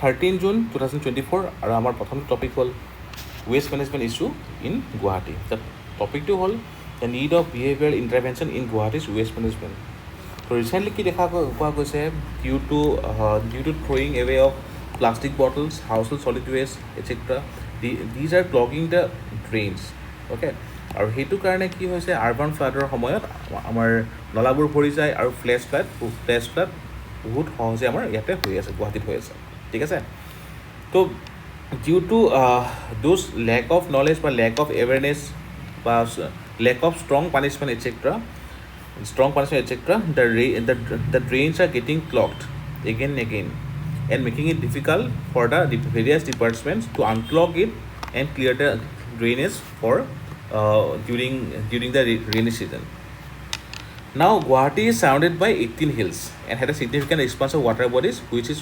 13 June 2024 আৰু আমাৰ প্ৰথম টপিক হ'ল waste management issue in Guwahati. টপিকটো হ'ল the need of behavioural intervention in Guwahati's waste management. তো ৰিচেণ্টলি কি দেখা পোৱা গৈছে, due to throwing away of plastic bottles, household solid waste etcetera, these are clogging the drains. Okay, আৰু সেইটো কাৰণে কি হৈছে, আৰ্বান ফ্লাডৰ সময়ত আমাৰ নলাবোৰ ভৰি যায় আৰু ফ্লেছ ফ্লাড বহুত সহজে আমাৰ ইয়াতে হৈ আছে, গুৱাহাটীত হৈ আছে। ঠিক আছে, তো due to those lack of knowledge বা লেক অফ এৱেৰনেছ বা lack of strong punishment etc., the drains are getting clogged again and again and making it difficult for the various departments to unclog it and clear the drainage for during the rainy season. Now Guwahati is surrounded by 18 hills and had a significant expanse of water bodies which is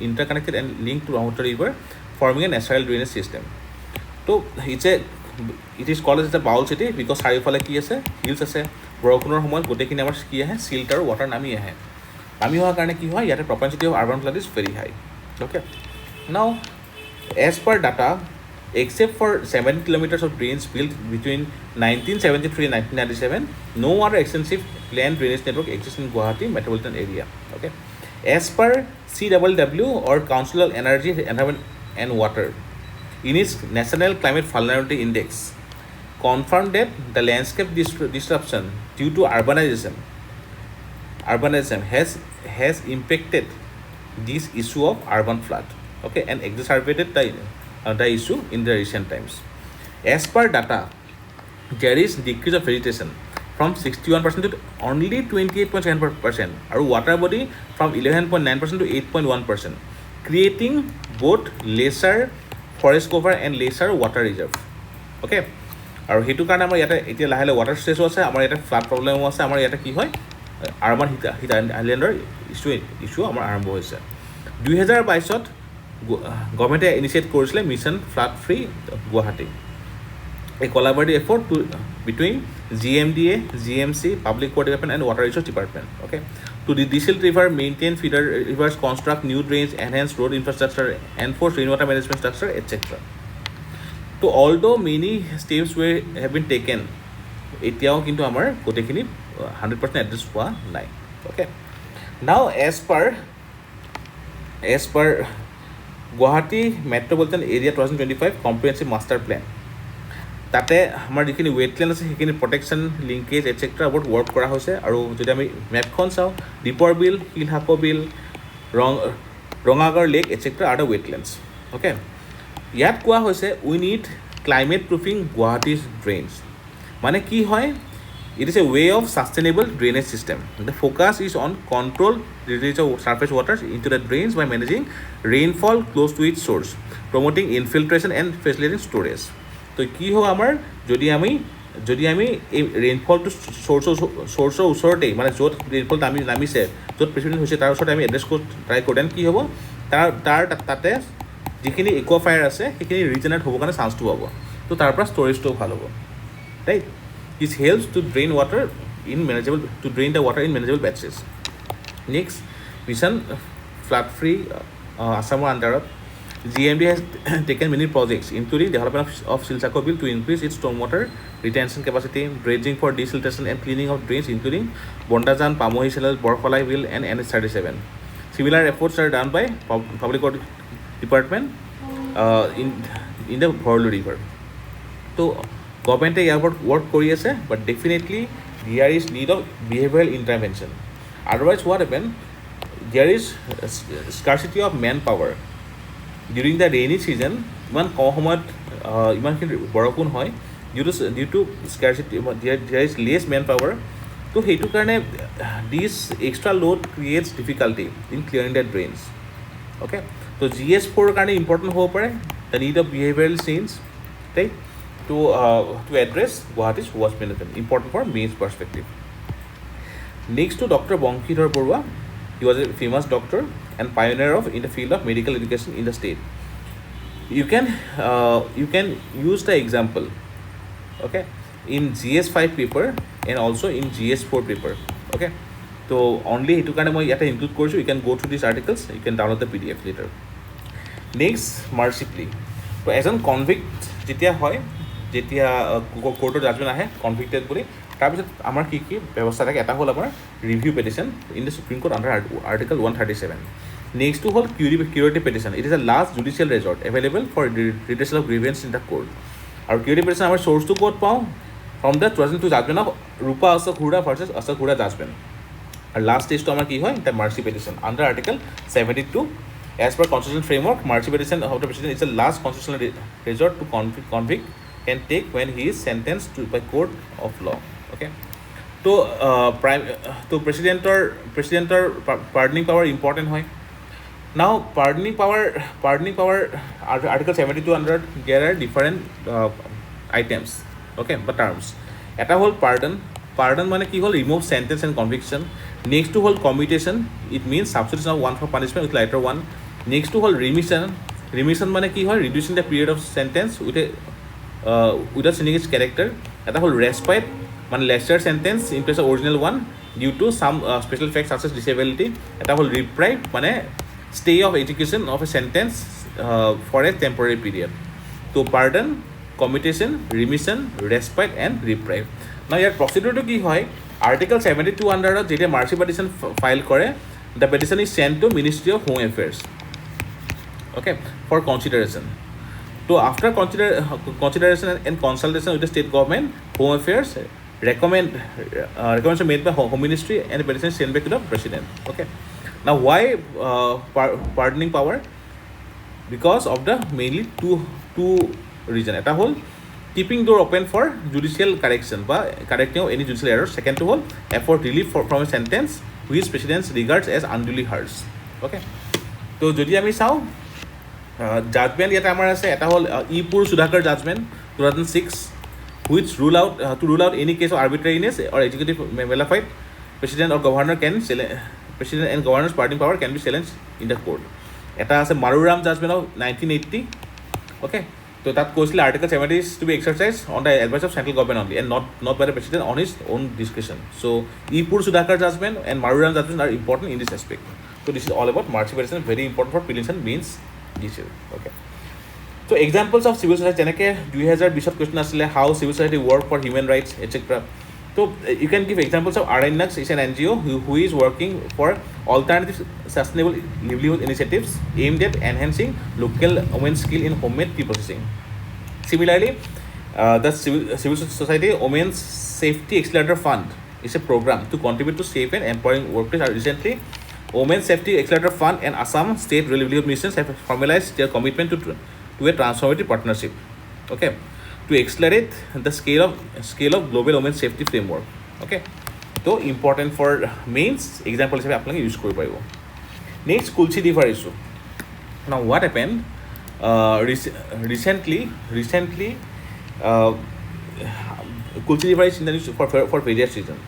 interconnected and linked to Brahmaputra river, forming a natural drainage system. So it is called as a bowl city because চাৰিওফালে কি আছে, hills আছে। বৰষুণৰ সময়ত গোটেইখিনি আমাৰ কি আহে, চিল্ট আৰু ৱাটাৰ নামি আহে। নামি হোৱাৰ কাৰণে কি হয়, ইয়াতে propensity of urban flood is very high. Okay, now as per data, except for 70 kilometers of drains built between 1973 and 1997, no other extensive planned drainage network exists in Guwahati metropolitan area. Okay, as per CWW or Council of Energy, Environment and Water, in its National Climate Vulnerability Index, confirmed that the landscape disruption due to urbanism has impacted this issue of urban flood. Okay, and exacerbated the issue in the recent times. As per data, there is decrease of vegetation from 61% to only 28.7%, and water body from 11.9% to 8.1%, creating both lesser forest cover and lesser water reserve. Okay, আৰু সেইটো কাৰণে আমাৰ ইয়াতে এতিয়া লাহে লাহে water ষ্ট্ৰেছো আছে, আমাৰ ইয়াতে ফ্লাড প্ৰব্লেমো আছে। আমাৰ ইয়াতে কি হয়, আৰ্বান হিট আইলেণ্ডৰ ইছ্যু আমাৰ আৰম্ভ হৈছে। 2022 গভৰ্ণমেণ্টে ইনিচিয়েট কৰিছিলে mission flood free Guwahati, a collaborative effort between GMDA, GMC, Public Water Department and Water Resource Department. Okay, to desilt river, maintain feeder rivers, construct new drains, enhance road infrastructure, enforce rainwater management structure, etc. So although many steps have been taken, এতিয়াও কিন্তু আমাৰ গোটেইখিনি 100% address হোৱা নাই। Okay, now as per Guwahati metropolitan area 2025 comprehensive master plan, তাতে আমাৰ যিখিনি wetland আছে সেইখিনি প্ৰটেকশ্যন, লিংকেজ এটচেট্ৰা ওপৰত ৱৰ্ক কৰা হৈছে। আৰু যদি আমি মেপখন চাওঁ, Deepor Beel, Silsako Beel, Rangagarh lake etcetera are the wetlands. Okay, ইয়াত কোৱা হৈছে we need climate proofing Guwahati's drains. মানে কি হয়, it is a way of sustainable drainage system. The focus is on controlled release of surface waters into the drains by managing rainfall close to its source, promoting infiltration and facilitating storage. তো কি হ'ব আমাৰ, যদি আমি এই ৰেইনফলটো চ'ৰ্চৰ ওচৰতেই, মানে য'ত ৰেইনফল নামিছে, য'ত প্ৰেচিপিটেশ্যন হৈছে তাৰ ওচৰতে আমি এড্ৰেছ ট্ৰাই কৰোঁ, দেন কি হ'ব, তাতে যিখিনি একুৱাফায়াৰ আছে সেইখিনি ৰিজেনেৰেট হ'বৰ কাৰণে চান্সটো পাব। তো তাৰ পৰা ষ্ট'ৰেজটোও ভাল হ'ব, right. This helps to drain the water in manageable batches. Next, Mission Flood Free Assam under GMD has taken many projects, including development of Silsako Bill to increase its stormwater retention capacity, dredging for desiltation and cleaning of drains, including Bondajan, Pamohi, Borkholai Bill, and NH37. Similar efforts are done by Public Water Department in the Bhorlu River. So গভৰ্ণমেণ্টে ইয়াৰ ওপৰত work কৰি আছে, but definitely there is need of behavioural intervention. Otherwise what happen, there is scarcity of manpower during the rainy season. ইমান কম সময়ত ইমানখিনি বৰষুণ হয়, due to scarcity there is less manpower. তো সেইটো কাৰণে this extra load creates difficulty in clearing the drains. Okay, তো GS4 কাৰণে ইম্পৰ্টেণ্ট হ'ব পাৰে the need of behavioural change, right, to address Guwahati's waste management, important for Main's perspective. Next to Dr. Bangshi Baruah, he was a famous doctor and pioneer in the field of medical education in the state. You can use the example, okay, in GS5 paper and also in GS4 paper. Okay, so only to kind of include course, you can go through these articles, you can download the PDF later. Next mercy plea তো এজন convict যেতিয়া হয় যেতিয়া কোৰ্টৰ judgement আহে convicted বুলি তাৰপিছত আমাৰ কি কি ব্যৱস্থা থাকে এটা হ'ল আমাৰ review petition in the Supreme Court under article 137 নেক্সটটো হ'ল curative petition it is a last judicial resort available for redressal of grievance in the court আৰু কিউৰেটিভ পেটিশ্যন আমাৰ চ'ৰ্চটো ক'ত পাওঁ from the 2002 judgement of Rupa Ashok Hurra versus Ashok Hurra judgement আৰু last ষ্টেজটো আমাৰ কি হয় the mercy petition under article 72 as per constitutional framework mercy petition of the president is the last constitutional resort to convict can take when he is sentenced to by court of law okay তো প্ৰেচিডেণ্টৰ পাৰ্ডনিং power important হয় now pardoning power article 72 under there are different items okay বা terms এটা হ'ল pardon মানে কি হ'ল remove sentence and conviction নেক্সটটো হ'ল commutation it means substitution of one for punishment with lighter one নেক্সটটো হ'ল ৰিমিশ্যন মানে কি হয় reducing the period of sentence with changing its character এটা হ'ল ৰেছপাইট মানে lesser sentence in place of original one due to some special fact ছাচ as disability এটা হ'ল ৰিপ্ৰাইভ মানে stay of education of a sentence for a temporary period তো pardon কমিউটেশ্যন ৰিমিশ্যন ৰেছপাইট and ৰিপ্ৰাইভ না ইয়াৰ প্ৰচিডিউৰটো কি হয় আৰ্টিকল 72 আণ্ডাৰত যেতিয়া মাৰ্চি পেটিশ্যন ফাইল কৰে the petition is sent to ministry of home affairs okay for consideration so after consideration and consultation with the state government home affairs recommendation made by home ministry and the petition sent back to the president okay now why pardoning power because of the mainly two reason eta whole keeping door open for judicial correction by correcting any judicial error second to whole afford relief from a sentence which president regards as unduly harsh okay so jodi ami sao judgement ইয়াতে আমাৰ আছে এটা হ'ল ইপুৰ সুধাকৰ judgement 2006 which rule out any case of arbitrariness or executive malafide president or governor president and governor's pardoning power can be challenged in the court এটা আছে মাৰুৰাম judgement of 1980 okay তো তাত কৈছিলে article 70 is to be exercised on the advice of central government only and not by the president on his own discretion so ipur sudhakar judgment and maruram judgment are important in this aspect so this is all about march petition very important for prelims and mains okay so examples of civil society jeneke 2020 question asile how civil society work for human rights etc so you can give examples of 𝐅𝐸 is an NGO who is working for alternative sustainable livelihood initiatives aimed at enhancing local women's skill in homemade tea processing similarly the civil society women's safety accelerator fund is a program to contribute to safe and empowering workplace recently Women's Safety Accelerator Fund and Assam State Livelihood Missions have formalized their commitment to a transformative partnership, okay, to accelerate the scale of global women's safety framework, okay. So important for mains example হিসাবে আপোনালোকে use কৰিব পাৰিব next Kulsi River issue now what happened recently Kulsi River is in the news for various reasons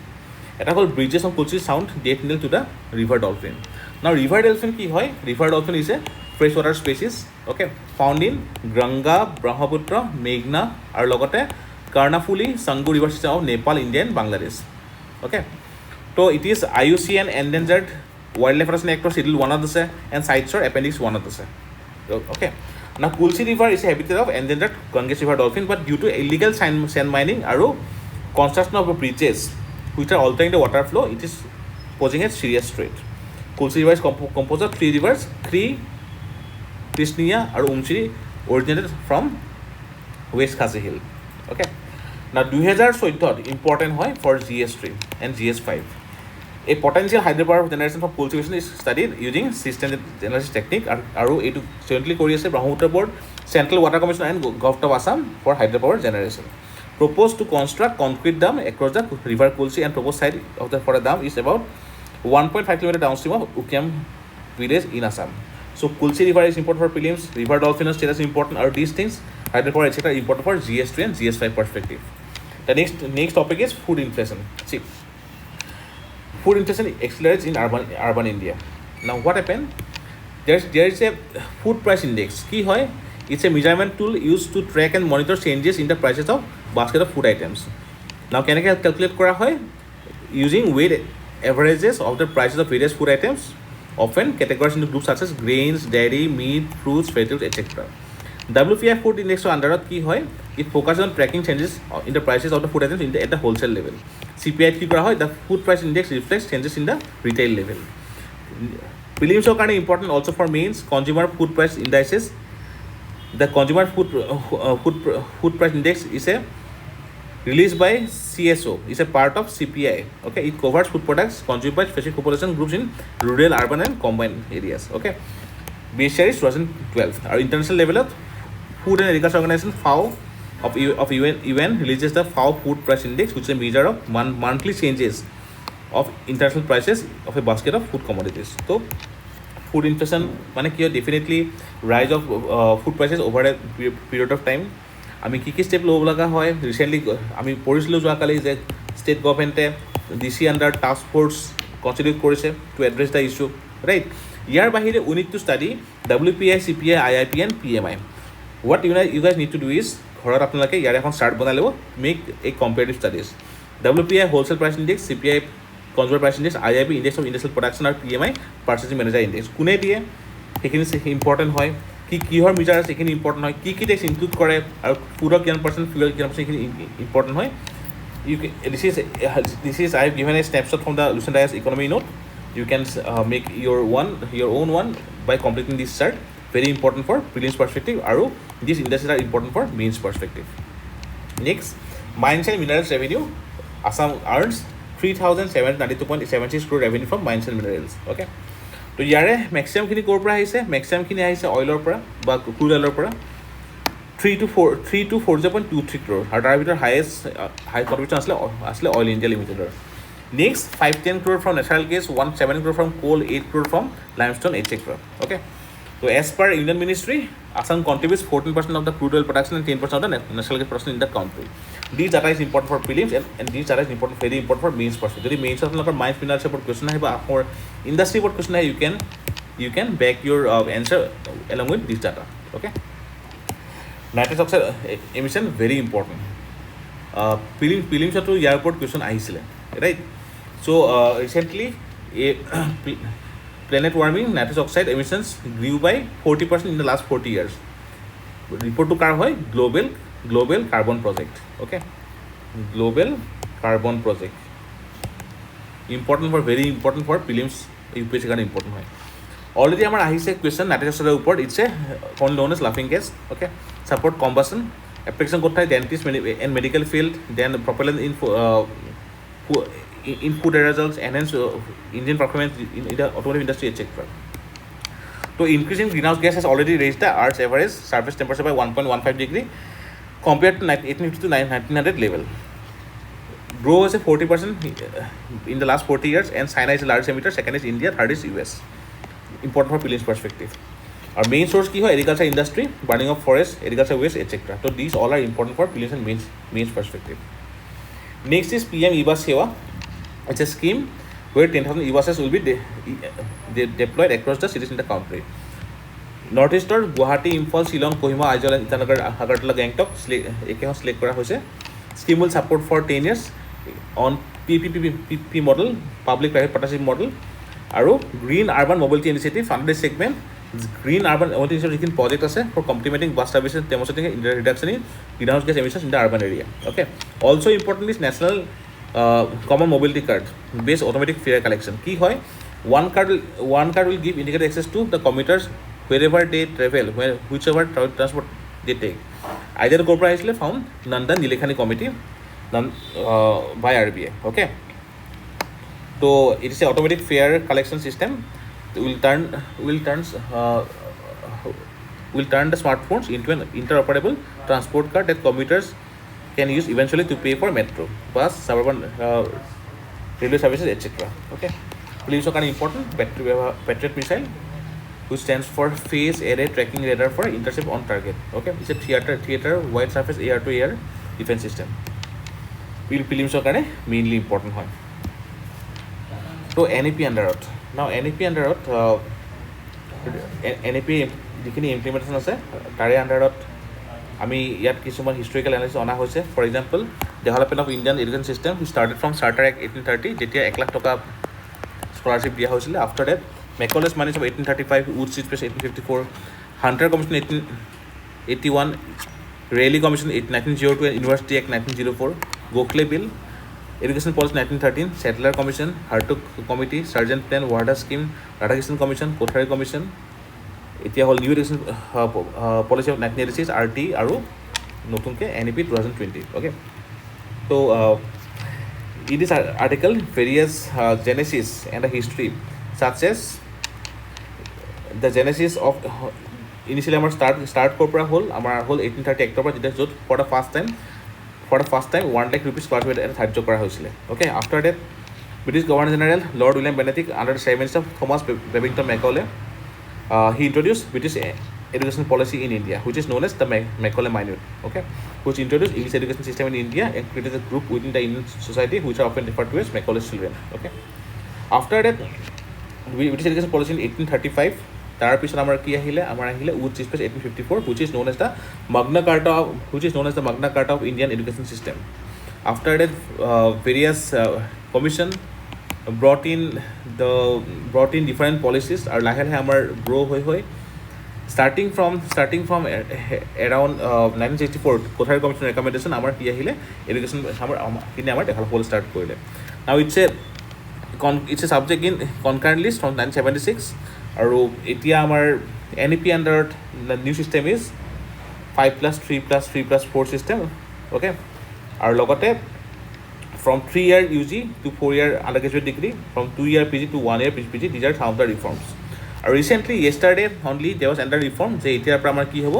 এটা হ'ল bridges on Kulsi sound death knell to the river dolphin now river dolphin কি হয় river dolphin is a freshwater species okay found in Ganga Brahmaputra Meghna আৰু লগতে Karnafuli Sangu river system of Nepal India and Bangladesh okay so it is IUCN endangered wildlife protection act schedule 1 of the and CITES appendix 1 of the okay now Kulsi river is a habitat of endangered Ganges river dolphin but due to illegal sand mining আৰু construction of bridges which are altering the water flow it is posing a serious threat Kulsi river is composed of three rivers Kri Krishniya and Umchiri originated from West Khasi Hill okay now 2014 important hoy for GS3 and GS5 a potential hydropower generation for Kulsi basin is studied using system analysis technique aru etu jointly kori ase Brahmaputra board Central Water Commission and Government of Assam for hydropower generation proposed to construct concrete dam across the river Kulsi and proposed site of the for a dam is about 1.5 km downstream of 𝐂𝐬𝐬 village in Assam so Kulsi river is important for prelims river dolphin status important are these things hydropower etc important for GS3 and GS5 perspective the next topic is food inflation see food inflation accelerates in urban India now what happened there is a food price index ki hoy it's a measurement tool used to track and monitor changes in the prices of basket of food items now can I calculate kora hoy using weight averages of the prices of various food items often categorized into groups such as grains, dairy, meat, fruits, vegetables, etc. WPI food index আন্ডাৰত কি হয় it focuses on tracking changes in the prices of the food items at the wholesale level. CPI কি কৰা হয় the food price index reflects changes in the retail level. Prelims কাৰণে important also for mains consumer food price indices. The consumer food price index is a released by CSO, is a part of CPI. Okay, it covers food products consumed by specific population groups in rural, urban, and combined areas. Okay, BSR is 2012. Our international level of Food and Agriculture Organization (FAO) of UN releases the FAO Food Price Index, which is a measure of monthly changes of international prices of a basket of food commodities. So, food inflation মানে কি হয় definitely rise of food prices over a period of time. আমি কি step ল'ব লগা হয় recently আমি পঢ়িছিলোঁ যোৱাকালি যে ষ্টেট গভৰ্ণমেণ্টে DC under task force constitute কৰিছে to address the issue right ইয়াৰ বাহিৰে we need to study WPI, CPI, IIP and PMI. What you guys need to do is ঘৰত আপোনালোকে ইয়াৰ এখন চাৰ্ট বনাই ল'ব make a comparative studies WPI wholesale price index CPI consumer price index IIP index of industrial production আৰু PMI purchasing manager index কোনে দিয়ে সেইখিনি ইম্পৰ্টেণ্ট হয় কিহৰ মিটাৰ আছে সেইখিনি ইম্পৰ্টেণ্ট হয় কি টেক্স ইনক্লুড কৰে আৰু ফুডৰ কিমান পাৰ্চেণ্ট ফিউৱেল কিমান পাৰ্চেণ্ট সেইখিনি ইম্পৰ্টেণ্ট হয় this is I have given a snapshot from the Lucent IAS economy note. You can make your own one by completing this chart. Very important for prelims perspective আৰু these indices are important for mains perspective. Next, mines and minerals revenue. Assam earns 3,792.76 crore revenue from mines and minerals. Okay. তো ইয়াৰে মেক্সিমামখিনি ক'ৰ পৰা আহিছে মেক্সিমামখিনি আহিছে অইলৰ পৰা বা ক্ৰুড অইলৰ পৰা 3,240.23 crore আৰু তাৰ ভিতৰত হাই কণ্ট্ৰিবিউশ্যন আছিলে অইল ইণ্ডিয়া লিমিটেডৰ next 510 crore from natural gas 17 crore from coal 8 crore from limestone etc. Okay, so as per Union Ministry Assam contributes 14% of the crude oil production and 10% of the natural gas production in the country. These data is important for prelims and these data is very important for mains perspective. যদি mains আপোনালোকৰ mines minerals about question আহে বা আপোনাৰ industry about question আহে you can back your answer along with this data. Okay, nitrous oxide emission very important. Prelims to ইয়াৰ ওপৰত question আহিছিলে right. So recently planet warming nitrous oxide emissions grew by 40% in the last 40 years. Report to কাৰ হয় global carbon project. Okay, global carbon project very important for prelims UPSC কাৰণে important হয় already আমাৰ আহিছে question nitrous oxide ওপৰত it's a commonly known as laughing gas. Okay, support combustion application ক'ত থাকে dentist and medical field, then propellant in food aerosols, enhance engine performance in the automotive industry etc. So increasing greenhouse gas has already raised the Earth's average surface temperature by 1.15 degree compared to 1850 to 1900 level. Grow is a 40% in the last 40 years and China is the largest emitter, second is India, third is US. Important for prelims perspective. Our main source ki hai agriculture industry, burning of forest, agriculture waste etc. So these all are important for prelims and mains perspective. Next is PM 𝐓𝐵 Sewa. It's a scheme where 10,000 𝐓𝐵s will be deployed across the cities in the country. Northeastern Guwahati, Imphal, Shillong, Kohima, Aizawl, Itanagar, Agartala, Gangtok একেখন select কৰা হৈছে. Scheme will support for 10 years on PPP model, public private partnership model আৰু green urban mobility initiative funded segment. Green urban mobility initiative project আছে for complementing bus services demonstrating reduction in greenhouse gas emissions in the urban area. Okay, also important is national common mobility card based automatic fare collection. Key hoy one card will give indicated access to the commuters wherever they travel, whichever transport they take. Either corporate isle found Nandan Nilekhani committee by RBI. Okay, so it is a automatic fare collection system. Will turn the smartphones into an interoperable transport card that commuters can use eventually to pay for metro, bus, suburban railway services etc. Okay, police are kind of important. Patriot missile, which stands for phase array tracking radar for intercept on target. Okay, it's a theater wide surface air to air defense system. Prelims are kind of mainly important one. So NAP underout. Now NAP underout NAP যিখিনি implementation আছে তাৰে underout আমি ইয়াত কিছুমান historical analysis অনা হৈছে. For example development of Indian education system started from charter act 1830 যেতিয়া 1 লাখ টকা স্কলাৰশ্বিপ দিয়া হৈছিলে. After that Macaulay's Manage of 1835, Wood Street Space 1854, Hunter Commission 1881, Rayleigh Commission 1902, and University Act 1904, Gokhale Bill, Education Policy 1913, Settler Commission, Hartog Committee, Sergeant Plan, Warda Scheme, Radhakrishnan Commission, Kothari Commission, এতিয়া হ'ল new education policy of 1986 RT আৰু নতুনকৈ NEP 2020 okay. So in this article various genesis and the history such as the genesis of initially আমাৰ start কৰ পৰা হ'ল আমাৰ হ'ল 1830 Act পৰা যেতিয়া য'ত for the first time 1 lakh rupees square feet এটা ধাৰ্য কৰা হৈছিলে okay. After that British Governor General Lord William Bentinck under the chairmanship of Thomas Babington Macaulay he introduced British education policy in India, which is known as the Macaulay Minute, okay, which introduced English education system in India and created a group within the Indian society which are often referred to as Macaulay's children, okay. After that, British education policy in 1835, তাৰ পিছত আমাৰ কি আহিলে Wood Street Space 1854, which is known as the Magna Carta of Indian education system. After that, various commission brought in different policies আৰু লাহে লাহে আমাৰ grow হৈ starting from around 1964 Kothari Commission recommendation আমাৰ কি আহিলে education আমাৰ develop start কৰিলে. Now it's a subject in concurrent list from 1976 আৰু এতিয়া আমাৰ NEP under the new system is 5+3+3+4 system, okay. আৰু লগতে from 3-year UG to 4-year undergraduate degree, from 2-year PG to 1-year PG, these are some of the reforms. Recently, yesterday only there was another reform যে এতিয়াৰ পৰা আমাৰ কি হ'ব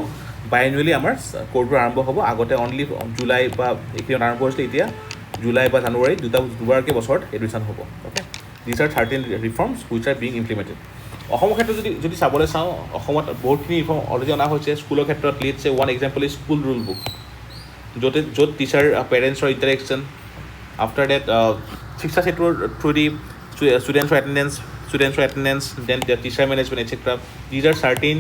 biannually আমাৰ কোৰ্সটো আৰম্ভ হ'ব আগতে only জুলাই বা এইখিনি আৰম্ভ হৈছিল এতিয়া জুলাই বা জানুৱাৰী দুবাৰকৈ বছৰত এডমিশ্যন হ'ব okay. These are 13 reforms which are being implemented. অসমৰ ক্ষেত্ৰত যদি চাবলৈ চাওঁ অসমত বহুতখিনি ৰিফৰ্ম অলৰেডি অনা হৈছে স্কুলৰ ক্ষেত্ৰত let's say one example is school rule book য'ত টিচাৰ পেৰেণ্টছৰ ইণ্টাৰেকশ্যন. After that, শিক্ষা ক্ষেত্ৰৰ through the students attendance, then the teacher management, etc. These are certain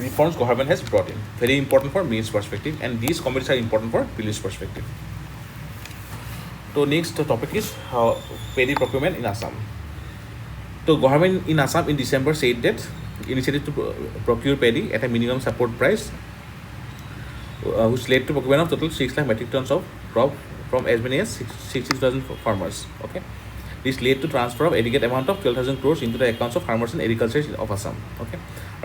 reforms government has brought in. Very important for mains perspective, and these committees are important for prelims perspective. So next topic is paddy procurement in Assam. So government in Assam in December said that initiative to procure paddy at a minimum support price, which led to procurement of total 6 lakh metric tons of crop from as many as 60,000 farmers, okay. This led to transfer of aggregate amount of 12,000 crores into the accounts of farmers and agriculture of Assam, okay.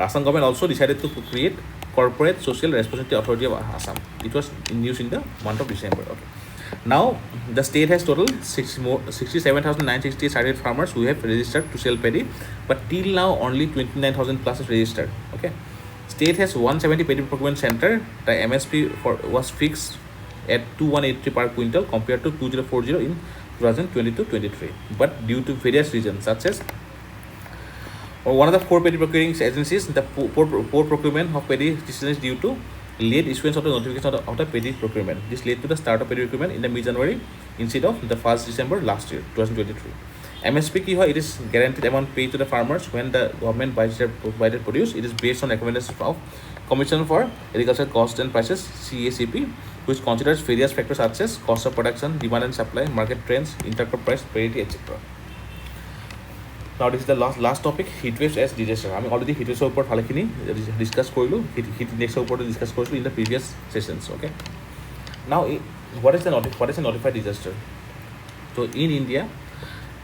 Assam government also decided to create corporate social responsibility authority of Assam. It was in news in the month of December, okay. Now the state has total 67,960 certified farmers who have registered to sell paddy, but till now only 29,000 plus is registered, okay. State has 170 paddy procurement center. The MSP was fixed at 2183 per quintal compared to 2040 in 2022-23, but due to various reasons such as one of the 4 paddy procuring agencies, the poor procurement of paddy decision is due to late issuance of the notification of the paddy procurement. This led to the start of paddy procurement in the mid-January instead of the 1st December last year 2023. MSP কি হয়, it is guaranteed amount paid to the farmers when the government buys their provided produce. It is based on recommendations of Commission for Agricultural Cost and Prices CACP, which considers various factors such as cost of production, demand and supply, market trends, intercrop price parity, etc. Now this is the last topic, heat waves as disaster. আমি already heat waves ওপৰত ভালেখিনি discuss কৰিলোঁ, heat index ওপৰত discuss কৰিছিলোঁ in the previous sessions, okay. Now what is a notified disaster? So in India,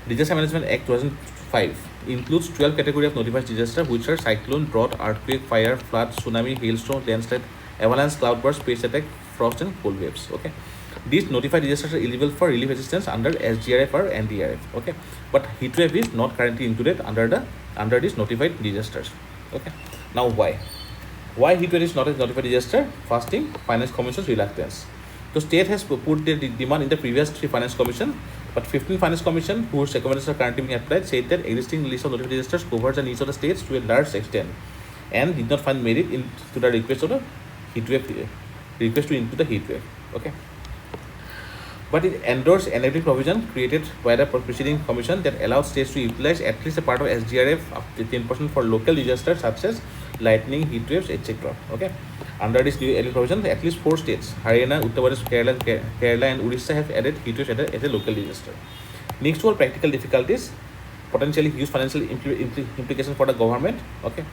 Disaster Management Act 2005 includes 12 categories of notified disaster, which are cyclone, drought, earthquake, fire, flood, tsunami, hailstorm, landslide, avalanche, cloudburst, space attack, frost and cold waves, okay. These notified disasters are eligible for relief assistance under SGRF or NDRF, okay. But heat wave is not currently included under these notified disasters, okay. Now why heat wave is not a notified disaster? First thing, Finance Commission's reluctance. The state has put their demand in the previous 3 Finance Commission, but 15 Finance Commission, whose recommendations are currently being applied, said that existing list of notified disasters covers the needs of the states to a large extent and did not find merit to the request of the heat wave to include the heat wave, okay. But it endorsed enabling provision created by the preceding commission that allowed states to utilize at least a part of SGRF up to 10% for local disasters such as lightning, heat waves, etc. Okay. Under this new enabling provision, at least 4 states, Haryana, Uttar Pradesh, Kerala and Odisha have added heat waves as a local disaster. Next to all practical difficulties, potentially huge financial implications for the government. Okay.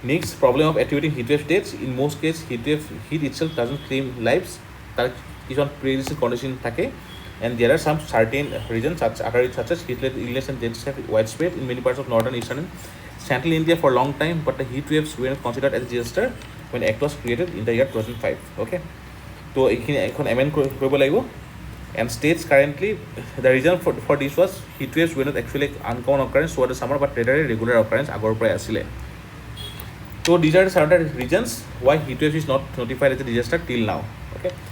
Next, problem of attributing heat wave dates. In most cases, heat itself doesn't claim lives. That is on pre-existing condition থাকে. And there are some certain regions such as heat-related illness and deaths have widespread in many parts of northern, eastern, and central India for a long time. But the heat waves were not considered as a disaster when Act was created in the year 2005. Okay. So এইখিনি এখন amend কৰিব লাগিব. And states currently, the reason for this was heat waves were not actually uncommon occurrence throughout the summer, but rather a regular occurrence আগৰ পৰাই আছিলে. So these are certain reasons why heat wave is not notified as a disaster till now. Okay.